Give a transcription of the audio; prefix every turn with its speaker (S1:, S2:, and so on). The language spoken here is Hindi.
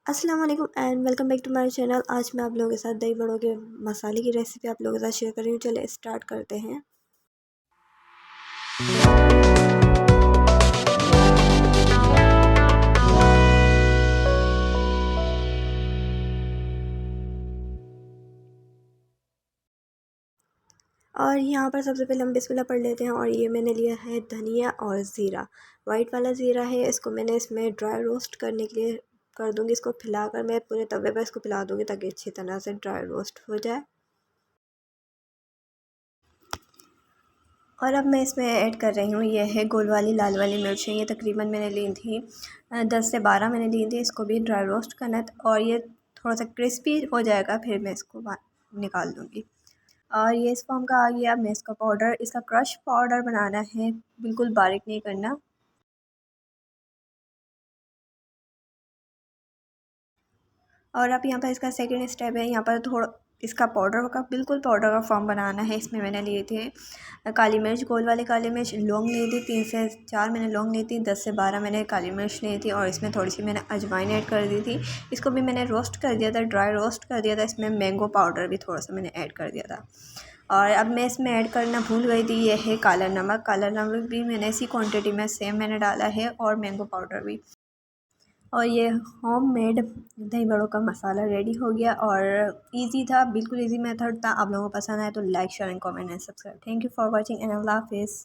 S1: अस्सलाम वालेकुम and welcome back to my channel. आज मैं आप लोगों के साथ दही बड़ों के मसाले की रेसिपी आप लोगों के साथ शेयर कर रही हूँ। चलिए स्टार्ट करते हैं। और यहाँ पर सबसे पहले हम बिस्मिल्लाह पढ़ लेते हैं। और ये मैंने लिया है धनिया और ज़ीरा, वाइट वाला ज़ीरा है। इसको मैंने इसमें ड्राई रोस्ट करने के लिए कर दूँगी। इसको फैलाकर मैं पूरे तवे पर इसको फैला दूँगी ताकि अच्छी तरह से ड्राई रोस्ट हो जाए। और अब मैं इसमें ऐड कर रही हूँ, ये है गोल वाली लाल वाली मिर्चें। ये तकरीबन मैंने ली थी 10 से 12 मैंने ली थी। इसको भी ड्राई रोस्ट करना है और ये थोड़ा सा क्रिस्पी हो जाएगा फिर मैं इसको निकाल दूँगी। और ये इस फॉर्म का आ गया। मैं इसका पाउडर, इसका क्रश पाउडर बनाना है, बिल्कुल बारीक नहीं करना। और अब यहाँ पर इसका सेकंड स्टेप है, यहाँ पर थोड़ा इसका पाउडर का, बिल्कुल पाउडर का फॉर्म बनाना है। इसमें मैंने लिए थे काली मिर्च, गोल वाले काली मिर्च, लौंग ली थी 3 से 4 मैंने लौंग ली थी, 10 से 12 मैंने काली मिर्च ली थी। और इसमें थोड़ी सी मैंने अजवाइन ऐड कर दी थी। इसको भी मैंने रोस्ट कर दिया था, ड्राई रोस्ट कर दिया था। इसमें मैंगो पाउडर भी थोड़ा सा मैंने ऐड कर दिया था। और अब मैं इसमें ऐड करना भूल गई थी, ये है काला नमक। काला नमक भी मैंने इसी क्वांटिटी में सेम मैंने डाला है, और मैंगो पाउडर भी। और ये होममेड दही बड़ों का मसाला रेडी हो गया। और इजी था, बिल्कुल इजी मेथड था। आप लोगों को पसंद आए तो like share and comment and subscribe. Thank you for watching and अल्लाह हाफिज़।